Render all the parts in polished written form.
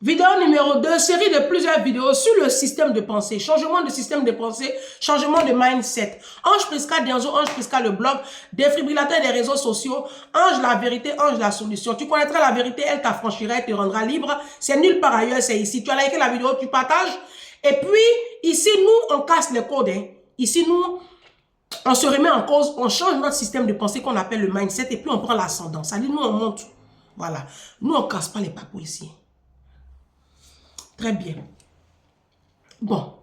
Vidéo numéro 2, série de plusieurs vidéos sur le système de pensée, changement de système de pensée, changement de mindset. Ange Prisca Dianzo, Ange Prisca le blog, défibrillateur des réseaux sociaux, Ange la vérité, Ange la solution. Tu connaîtras la vérité, elle t'affranchira, elle te rendra libre. C'est nulle part ailleurs, c'est ici. Tu as liké la vidéo, tu partages. Et puis, ici, nous, on casse les codes. Hein. Ici, nous, on se remet en cause, on change notre système de pensée qu'on appelle le mindset et puis on prend l'ascendant. Ça dit, nous, on monte. Voilà. Nous, on ne casse pas les papous ici. Très bien. Bon.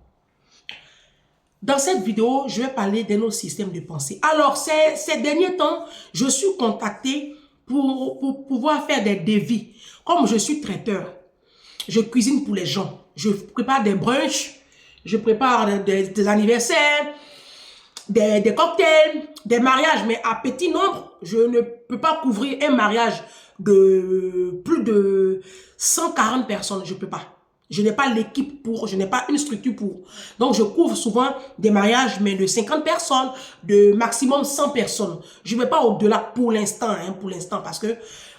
Dans cette vidéo, je vais parler de nos systèmes de pensée. Alors, ces derniers temps, je suis contactée pour pouvoir faire des devis. Comme je suis traiteur, je cuisine pour les gens. Je prépare des brunchs, je prépare des anniversaires, des cocktails, des mariages. Mais à petit nombre, je ne peux pas couvrir un mariage de plus de 140 personnes. Je ne peux pas. Je n'ai pas l'équipe pour, je n'ai pas une structure pour. Donc, je couvre souvent des mariages, mais de 50 personnes, de maximum 100 personnes. Je ne vais pas au-delà pour l'instant, hein, parce que,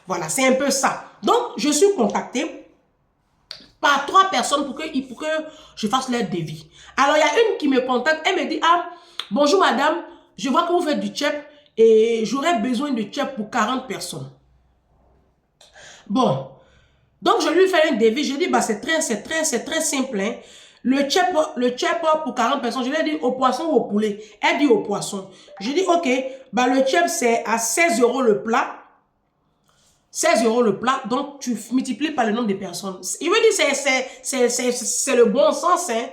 voilà, c'est un peu ça. Donc, je suis contactée par 3 personnes pour que je fasse leur devis. Alors, il y a une qui me contacte, elle me dit, ah, bonjour madame, je vois que vous faites du tchèp et j'aurais besoin de tchèp pour 40 personnes. Bon. Donc, je lui fais un devis. Je dis, bah, c'est très simple. Hein. Le tchèp pour 40 personnes, je lui ai dit au poisson ou au poulet. Elle dit au poisson. Je dis, ok, bah, le tchèp, c'est à 16 € le plat. 16 € le plat. Donc, tu multiplies par le nombre de personnes. Je veux dire, c'est le bon sens. Hein.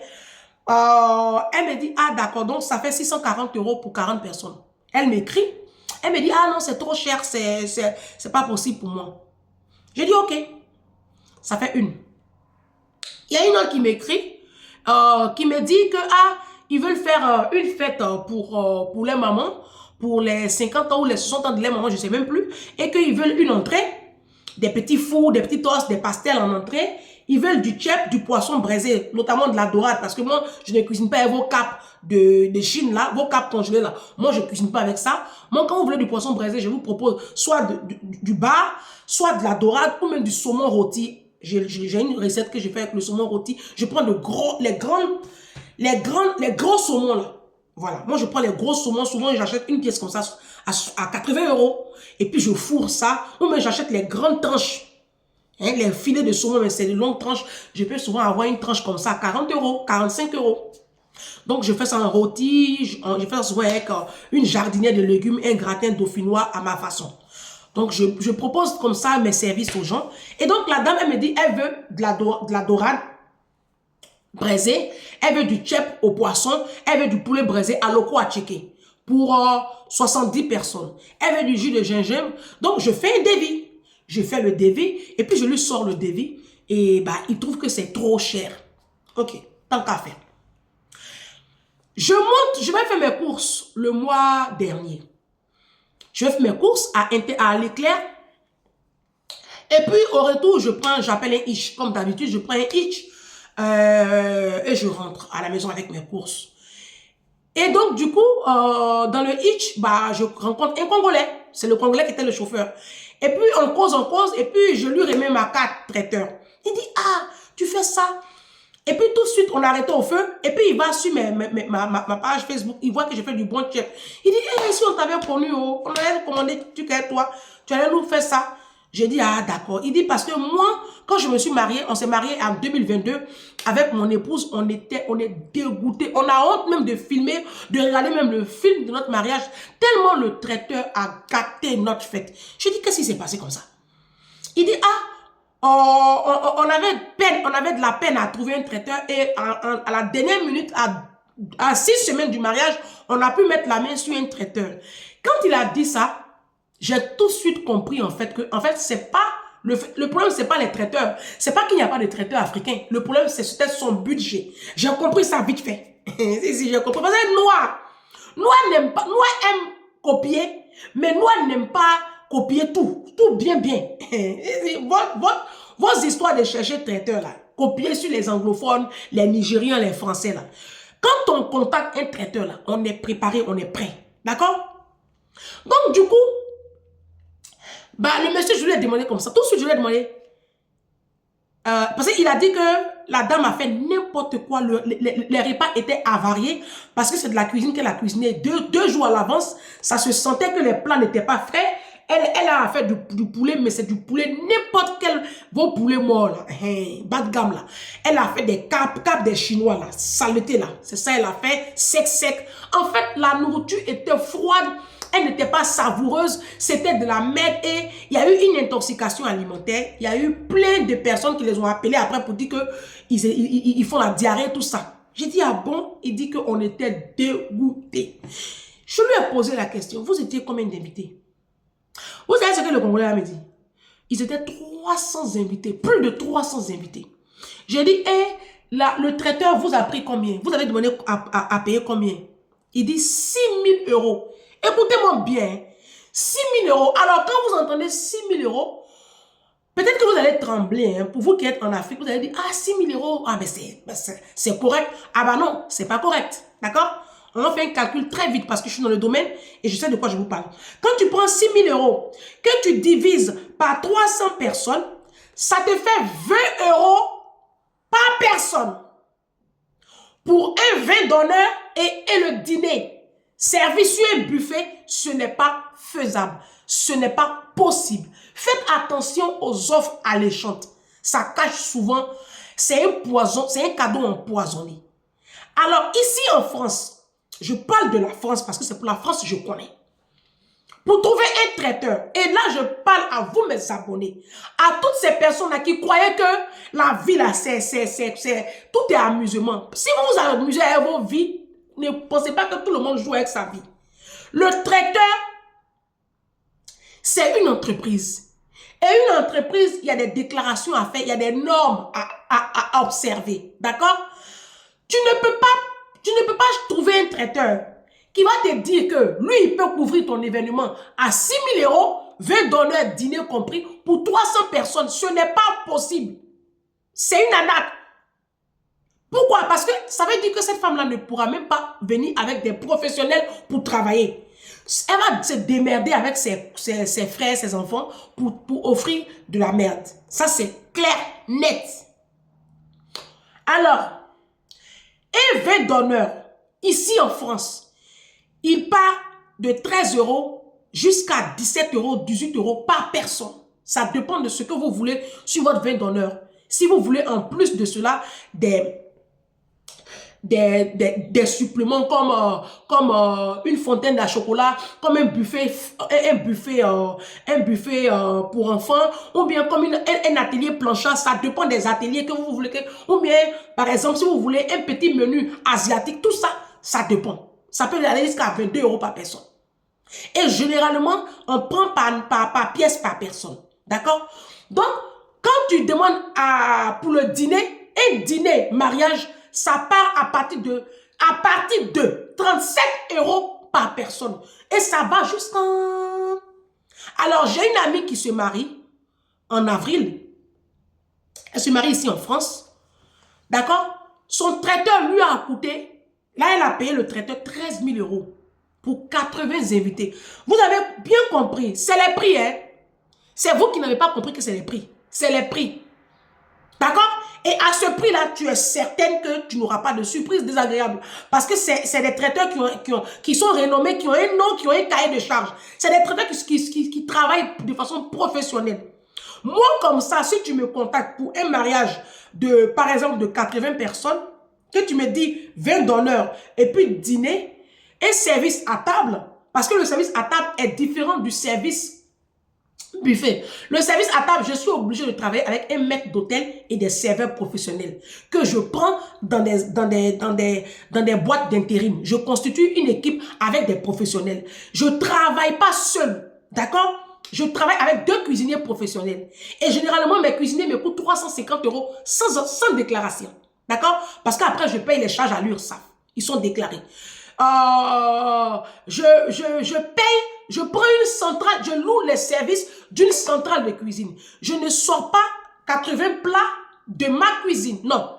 Elle me dit, ah, d'accord, donc ça fait 640 € pour 40 personnes. Elle m'écrit. Elle me dit, ah non, c'est trop cher, c'est pas possible pour moi. Je dis, ok. Ça fait une. Il y a une autre qui m'écrit, qui me dit que, ah, ils veulent faire une fête pour les mamans, pour les 50 ans ou les 60 ans de les mamans, je ne sais même plus, et qu'ils veulent une entrée, des petits fours, des petits toasts, des pastels en entrée. Ils veulent du tchèp, du poisson braisé, notamment de la dorade, parce que moi, je ne cuisine pas avec vos capes de Chine, là, vos capes congelées, là. Moi, je ne cuisine pas avec ça. Moi, quand vous voulez du poisson braisé, je vous propose soit du bar, soit de la dorade, ou même du saumon rôti. J'ai une recette que je fais avec le saumon rôti. Je prends les gros saumons, là. Voilà. Moi, je prends les gros saumons. Souvent, j'achète une pièce comme ça à 80 €. Et puis, je fourre ça. Ou même, j'achète les grandes tranches. Hein, les filets de saumon, mais c'est des longues tranches. Je peux souvent avoir une tranche comme ça à 40 €, 45 €. Donc, je fais ça en rôti. Je fais ça souvent avec une jardinière de légumes, un gratin dauphinois à ma façon. Donc, je propose comme ça mes services aux gens. Et donc, la dame, elle me dit, elle veut de la dorade braisée, elle veut du tchèp au poisson, elle veut du poulet braisé à loco à checker pour 70 personnes. Elle veut du jus de gingembre. Donc, je fais un devis. Je fais le devis et puis je lui sors le devis. Et bah, il trouve que c'est trop cher. Ok, tant qu'à faire. Je vais faire mes courses le mois dernier. Je fais mes courses à l'éclair. Et puis, au retour, j'appelle un hitch. Comme d'habitude, je prends un hitch et je rentre à la maison avec mes courses. Et donc, du coup, dans le hitch, bah, je rencontre un Congolais. C'est le Congolais qui était le chauffeur. Et puis, on cause, et puis je lui remets ma carte traiteur. Il dit, ah, tu fais ça. Et puis, tout de suite, on arrête au feu. Et puis, il va sur ma page Facebook. Il voit que je fais du bon chef. Il dit, eh, si on t'avait connu, on allait commandé, toi, tu allais nous faire ça. J'ai dit, ah, d'accord. Il dit, parce que moi, quand je me suis mariée, on s'est marié en 2022, avec mon épouse, on est dégoûtés. On a honte même de filmer, de regarder même le film de notre mariage, tellement le traiteur a gâté notre fête. Je dis, qu'est-ce qui s'est passé comme ça? Il dit, ah, on avait de la peine à trouver un traiteur et à la dernière minute, à 6 semaines du mariage, on a pu mettre la main sur un traiteur. Quand il a dit ça, j'ai tout de suite compris en fait que c'est pas le problème, c'est pas les traiteurs, c'est pas qu'il n'y a pas de traiteurs africains. Le problème, c'est peut-être son budget. J'ai compris ça vite fait. Si j'ai compris. Parce que Noir aime copier, mais Noir n'aime pas copier tout bien. Vos histoires de chercher traiteurs là, copier sur les anglophones, les Nigériens, les Français là. Quand on contacte un traiteur là, on est préparé, on est prêt, d'accord? Donc du coup, bah, le monsieur, je lui ai demandé comme ça. Tout de suite, je lui ai demandé, Parce qu'il a dit que la dame a fait n'importe quoi. Les repas étaient avariés parce que c'est de la cuisine qu'elle a cuisiné deux jours à l'avance. Ça se sentait que les plats n'étaient pas frais. Elle a fait du poulet, mais c'est du poulet n'importe quel vos poulets morts là, bas de gamme là. Elle a fait des capes des Chinois là, saleté là. C'est ça, elle a fait sec. En fait, la nourriture était froide. Elle n'était pas savoureuse, c'était de la merde et il y a eu une intoxication alimentaire. Il y a eu plein de personnes qui les ont appelés après pour dire qu'ils font la diarrhée, tout ça. J'ai dit, ah bon? Il dit qu'on était dégoûtés. Je lui ai posé la question, vous étiez combien d'invités? Vous savez ce que le Congolais m'a dit? Ils étaient 300 invités, plus de 300 invités. J'ai dit, le traiteur vous a pris combien? Vous avez demandé à payer combien? Il dit 6 000 €. Écoutez-moi bien, 6 000 €. Alors, quand vous entendez 6 000 €, peut-être que vous allez trembler. Hein. Pour vous qui êtes en Afrique, vous allez dire, ah, 6 000 €, ah, mais c'est correct. Ah, bah non, c'est pas correct. D'accord? On fait un calcul très vite parce que je suis dans le domaine et je sais de quoi je vous parle. Quand tu prends 6 000 €, que tu divises par 300 personnes, ça te fait 20 € par personne. Pour un vin d'honneur et le dîner. Servi sur un buffet, ce n'est pas faisable. Ce n'est pas possible. Faites attention aux offres alléchantes. Ça cache souvent, c'est un poison, c'est un cadeau empoisonné. Alors ici en France, je parle de la France parce que c'est pour la France que je connais. Pour trouver un traiteur, et là je parle à vous mes abonnés, à toutes ces personnes-là qui croyaient que la vie là, tout est amusement. Si vous vous amusez avec vos vies, ne pensez pas que tout le monde joue avec sa vie. Le traiteur, c'est une entreprise. Et une entreprise, il y a des déclarations à faire, il y a des normes à observer. D'accord? Tu ne peux pas trouver un traiteur qui va te dire que lui, il peut couvrir ton événement à 6 000 €, 20 donneurs, dîner compris, pour 300 personnes. Ce n'est pas possible. C'est une arnaque. Pourquoi? Parce que ça veut dire que cette femme-là ne pourra même pas venir avec des professionnels pour travailler. Elle va se démerder avec ses frères, ses enfants pour offrir de la merde. Ça, c'est clair, net. Alors, un vin d'honneur, ici en France, il part de 13 € jusqu'à 17 €, 18 € par personne. Ça dépend de ce que vous voulez sur votre vin d'honneur. Si vous voulez en plus de cela des suppléments comme une fontaine à chocolat, comme un buffet pour enfants, ou bien comme un atelier planchard, ça dépend des ateliers que vous voulez, ou bien par exemple si vous voulez un petit menu asiatique, tout ça, ça dépend. Ça peut aller jusqu'à 22 € par personne. Et généralement, on prend par pièce par personne. D'accord? Donc, quand tu demandes pour le dîner, un dîner, mariage, ça part à partir de 37 € par personne. Et ça va jusqu'en... Alors, j'ai une amie qui se marie en avril. Elle se marie ici en France. D'accord? Son traiteur lui a coûté... Là, elle a payé le traiteur 13 000 € pour 80 invités. Vous avez bien compris. C'est les prix, hein? C'est vous qui n'avez pas compris que c'est les prix. C'est les prix. D'accord? Et à ce prix-là, tu es certaine que tu n'auras pas de surprise désagréable. Parce que c'est des traiteurs qui sont renommés, qui ont un nom, qui ont un cahier de charge. C'est des traiteurs qui travaillent de façon professionnelle. Moi, comme ça, si tu me contactes pour un mariage de, par exemple, de 80 personnes, que tu me dis 20 donneurs et puis dîner et service à table, parce que le service à table est différent du service buffet. Le service à table, je suis obligé de travailler avec un maître d'hôtel et des serveurs professionnels que je prends dans des boîtes d'intérim. Je constitue une équipe avec des professionnels. Je ne travaille pas seul, d'accord? Je travaille avec 2 cuisiniers professionnels. Et généralement, mes cuisiniers me coûtent 350 € sans déclaration. D'accord? Parce qu'après, je paye les charges à l'URSSAF. Ils sont déclarés. Je paye, je prends une centrale, je loue les services d'une centrale de cuisine. Je ne sors pas 80 plats de ma cuisine. Non.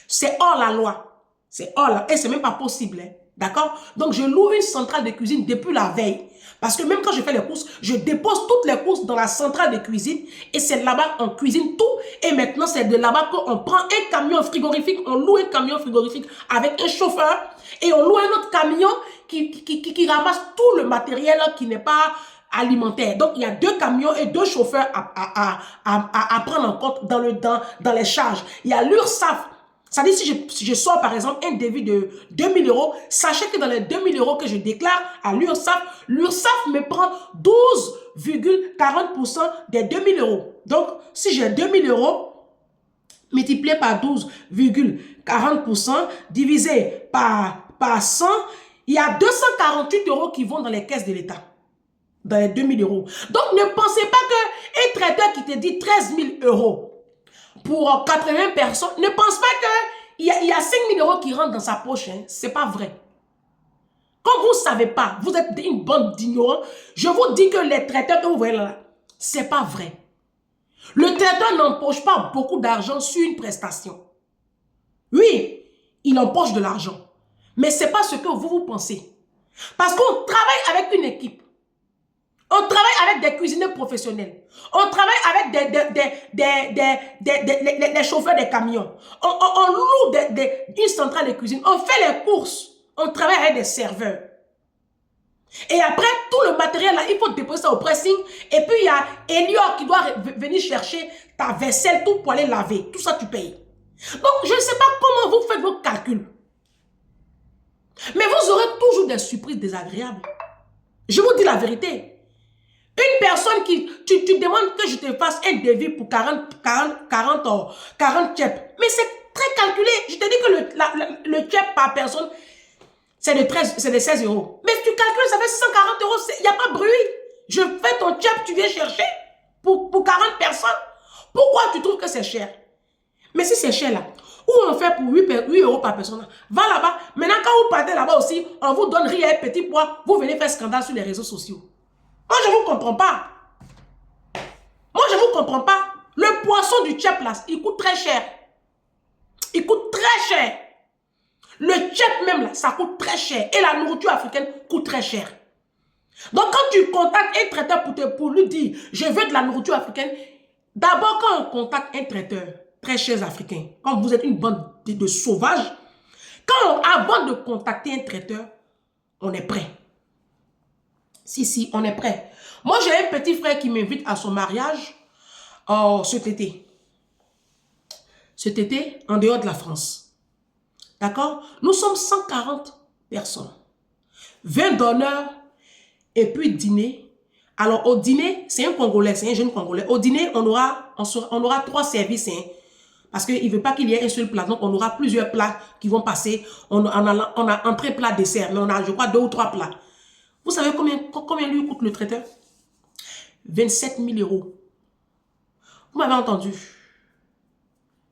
C'est hors la loi. C'est hors la... Et c'est même pas possible. Hein. D'accord? Donc, je loue une centrale de cuisine depuis la veille. Parce que même quand je fais les courses, je dépose toutes les courses dans la centrale de cuisine. Et c'est là-bas qu'on cuisine tout. Et maintenant, c'est de là-bas qu'on prend un camion frigorifique. On loue un camion frigorifique avec un chauffeur. Et on loue un autre camion qui ramasse tout le matériel qui n'est pas alimentaire. Donc, il y a 2 camions et 2 chauffeurs à prendre en compte dans les charges. Il y a l'URSSAF. Ça dit, si je sors par exemple un devis de 2000 €, sachez que dans les 2000 € que je déclare à l'URSSAF, l'URSSAF me prend 12,40% des 2000 €. Donc, si j'ai 2000 € multiplié par 12,40% divisé par 100, il y a 248 € qui vont dans les caisses de l'État. Dans les 2000 €. Donc, ne pensez pas qu'un traiteur qui te dit 13 000 € pour 80 personnes, ne pense pas qu'il y a 5 000 € qui rentrent dans sa poche. Hein. Ce n'est pas vrai. Comme vous ne savez pas, vous êtes une bande d'ignorants, je vous dis que les traiteurs que vous voyez là, ce n'est pas vrai. Le traiteur n'empoche pas beaucoup d'argent sur une prestation. Oui, il empoche de l'argent. Mais ce n'est pas ce que vous pensez. Parce qu'on travaille avec une équipe. On travaille avec des cuisiniers professionnels. On travaille avec des chauffeurs de camions. On loue une centrale de cuisine. On fait les courses. On travaille avec des serveurs. Et après, tout le matériel, là, il faut déposer ça au pressing. Et puis, il y a Elior qui doit venir chercher ta vaisselle, tout pour aller laver. Tout ça, tu payes. Donc, je ne sais pas comment vous faites vos calculs. Mais vous aurez toujours des surprises désagréables. Je vous dis la vérité. Une personne qui, tu demandes que je te fasse un devis pour 40 tchèps. Mais c'est très calculé. Je te dis que le tchèp par personne, c'est de 16 €. Mais si tu calcules, ça fait 140 €. Il n'y a pas de bruit. Je fais ton tchèp, tu viens chercher pour 40 personnes. Pourquoi tu trouves que c'est cher? Mais si c'est cher là, où on fait pour 8 € par personne, va là-bas. Maintenant, quand vous partez là-bas aussi, on vous donne rien, petit pois, vous venez faire scandale sur les réseaux sociaux. Moi, je ne vous comprends pas. Moi, je ne vous comprends pas. Le poisson du tchèp, là, il coûte très cher. Il coûte très cher. Le tchèp même, là, ça coûte très cher. Et la nourriture africaine coûte très cher. Donc, quand tu contactes un traiteur pour lui dire, je veux de la nourriture africaine, d'abord, quand on contacte un traiteur, très cher africain, quand vous êtes une bande de sauvages, avant de contacter un traiteur, on est prêt. Si, on est prêt. Moi, j'ai un petit frère qui m'invite à son mariage cet été. Cet été, en dehors de la France. D'accord? Nous sommes 140 personnes. 20 donneurs et puis dîner. Alors, au dîner, c'est un Congolais, c'est un jeune Congolais. Au dîner, on aura 3 services. Hein, parce qu'il ne veut pas qu'il y ait un seul plat. Donc, on aura plusieurs plats qui vont passer. On a entrée, plat, dessert. Mais on a, je crois, 2 ou 3 plats. Vous savez combien lui coûte le traiteur? 27 000 €. Vous m'avez entendu?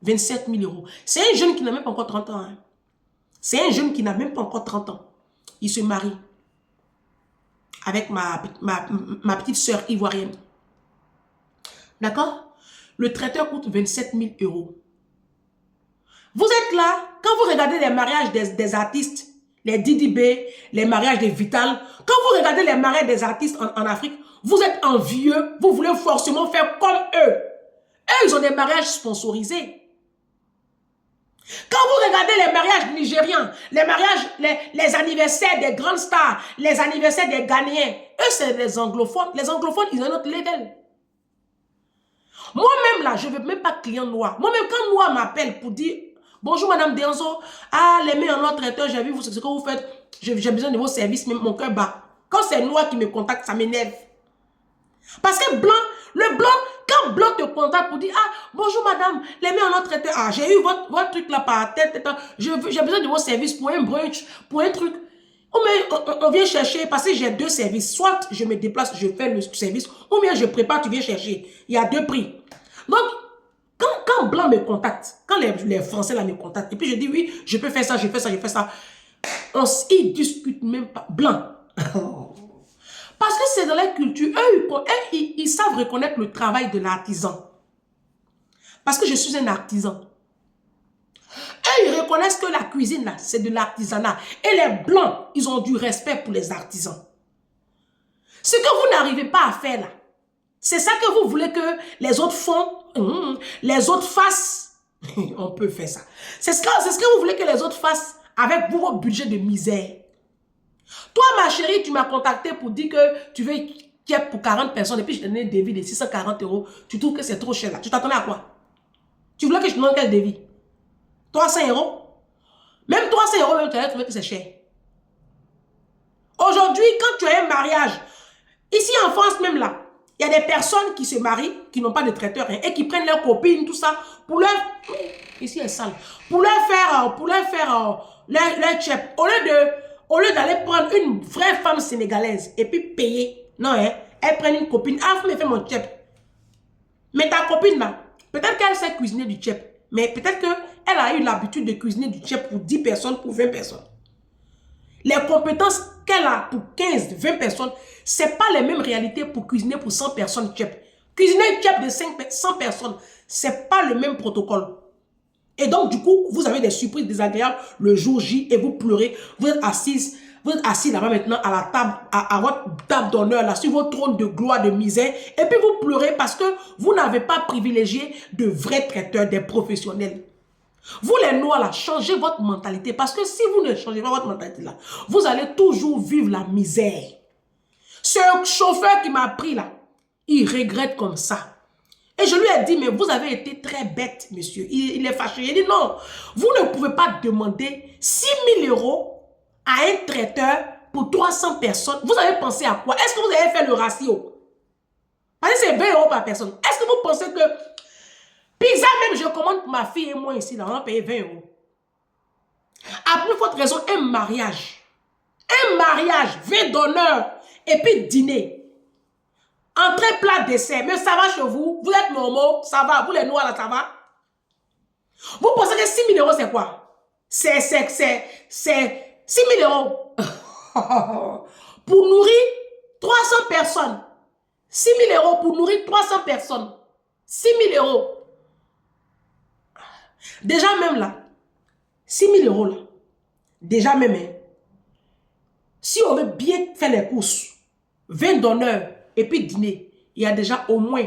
27 000 €. C'est un jeune qui n'a même pas encore 30 ans. Hein. C'est un jeune qui n'a même pas encore 30 ans. Il se marie avec ma petite sœur ivoirienne. D'accord? Le traiteur coûte 27 000 €. Vous êtes là, quand vous regardez les mariages des artistes, les Didi B, les mariages des Vital. Quand vous regardez les mariages des artistes en Afrique, vous êtes envieux, vous voulez forcément faire comme eux. Eux, ils ont des mariages sponsorisés. Quand vous regardez les mariages nigériens, les mariages, les anniversaires des grandes stars, les anniversaires des Ghanéens, eux, c'est les anglophones. Les anglophones, ils ont un autre level. Moi-même, là, je ne veux même pas client noir. Moi-même, quand noir m'appelle pour dire bonjour Madame Denzo, les mains en ordre traiteur, j'ai vu ce que vous faites, j'ai besoin de vos services, même mon cœur bat. Quand c'est noir qui me contacte, ça m'énerve. Parce que blanc, le blanc, quand blanc te contacte pour dire bonjour Madame, les mains en ordre traiteur, j'ai eu votre truc là par tête, j'ai besoin de vos services pour un brunch, pour un truc. On vient chercher, parce que j'ai 2 services. Soit je me déplace, je fais le service, ou bien je prépare, tu viens chercher. Il y a 2 prix. Donc, quand blanc me contacte, quand les Français là me contactent, et puis je dis oui, je peux faire ça, je fais ça, je fais ça. Ils discutent même pas. Blanc. Parce que c'est dans la culture. Eux, ils savent reconnaître le travail de l'artisan. Parce que je suis un artisan. Eux, ils reconnaissent que la cuisine, là, c'est de l'artisanat. Et les Blancs, ils ont du respect pour les artisans. Ce que vous n'arrivez pas à faire, là, c'est ça que vous voulez que les autres font, les autres fassent. On peut faire ça. C'est ce que vous voulez que les autres fassent avec vos budgets de misère. Toi, ma chérie, tu m'as contacté pour dire que tu veux keb pour 40 personnes et puis je te donne un devis de 640 €. Tu trouves que c'est trop cher là. Tu t'attendais à quoi? Tu voulais que je te donne quel devis? 300 €? Même 300 €, même tu allais trouver que c'est cher. Aujourd'hui, quand tu as un mariage, ici en France même là, il y a des personnes qui se marient, qui n'ont pas de traiteur hein, et qui prennent leurs copines, tout ça, pour leur... Ici, elle est sale. Pour leur faire leur chep. Au lieu d'aller prendre une vraie femme sénégalaise et puis payer, non, hein, elle prend une copine. Ah, vous me faites mon chep. Mais ta copine là, peut-être qu'elle sait cuisiner du chep, mais peut-être qu'elle a eu l'habitude de cuisiner du chep pour 10 personnes, pour 20 personnes. Les compétences qu'elle a pour 15, 20 personnes, ce n'est pas les mêmes réalités pour cuisiner pour 100 personnes chep. Cuisiner chep de 100 personnes, ce n'est pas le même protocole. Et donc, du coup, vous avez des surprises désagréables le jour J et vous pleurez. Vous êtes assis là-bas maintenant à la table, à votre table d'honneur, là, sur votre trône de gloire, de misère. Et puis vous pleurez parce que vous n'avez pas privilégié de vrais traiteurs, des professionnels. Vous les Noirs là, changez votre mentalité parce que si vous ne changez pas votre mentalité là, vous allez toujours vivre la misère. Ce chauffeur qui m'a pris là, il regrette comme ça. Et je lui ai dit, mais vous avez été très bête, monsieur. Il est fâché. Il dit, non, vous ne pouvez pas demander 6 000 € à un traiteur pour 300 personnes. Vous avez pensé à quoi? Est-ce que vous avez fait le ratio? Parce que c'est 20 € par personne. Est-ce que vous pensez que pizza même, je commande pour ma fille et moi ici, là, on va payer 20 €. À plus forte raison, un mariage. Un mariage, 20 d'honneur et puis dîner. Entrée, plat, dessert. Mais ça va chez vous? Vous êtes normaux? Ça va? Vous les Noirs là, ça va? Vous pensez que 6 000 € c'est quoi? C'est 6 000 € pour nourrir 300 personnes. 6 000 € pour nourrir 300 personnes. 6 000 €. Déjà même là, 6 000 € là, déjà même, hein, si on veut bien faire les courses, 20 d'honneur et puis dîner, il y a déjà au moins,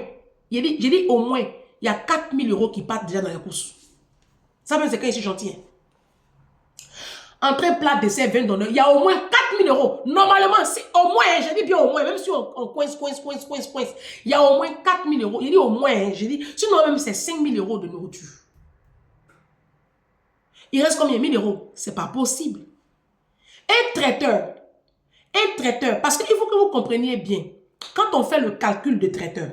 j'ai dit au moins, il y a 4 000 € qui partent déjà dans les courses. Ça même c'est quand je suis gentil. Entrée, plat, dessert, 20 d'honneur, il y a au moins 4 000 €. Normalement, c'est au moins, je dis bien au moins, même si on coince, il y a au moins 4 000 €. J'ai dit au moins, j'ai dit, sinon même c'est 5 000 € de nourriture. Il reste combien? 1 000 €? C'est pas possible. Un traiteur, parce qu'il faut que vous compreniez bien, quand on fait le calcul de traiteur,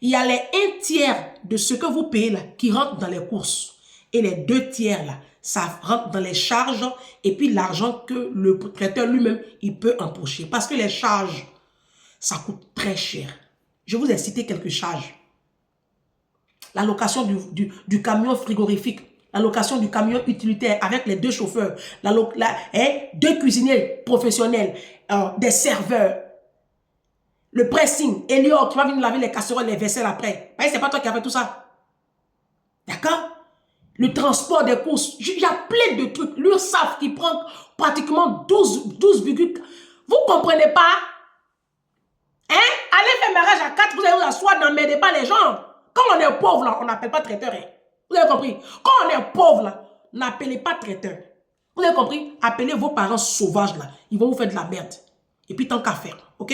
il y a les 1/3 de ce que vous payez là qui rentre dans les courses. Et les 2/3 là, ça rentre dans les charges et puis l'argent que le traiteur lui-même, il peut empocher. Parce que les charges, ça coûte très cher. Je vous ai cité quelques charges. La location du camion frigorifique, la location du camion utilitaire avec les 2 chauffeurs, 2 cuisiniers professionnels, des serveurs, le pressing, Elliot qui va venir laver les casseroles, les vaisselles après. C'est pas toi qui as fait tout ça. D'accord? Le transport des courses, il y a plein de trucs. L'URSSAF qui prend pratiquement 12. Vous comprenez pas? Hein? Allez faire mariage à 4, vous allez vous asseoir, n'emmerdez pas les gens. Quand on est pauvre là, on n'appelle pas traiteur. Hein? Vous avez compris? Quand on est pauvre là, n'appelez pas traiteur. Vous avez compris? Appelez vos parents sauvages là. Ils vont vous faire de la merde. Et puis tant qu'à faire. Ok?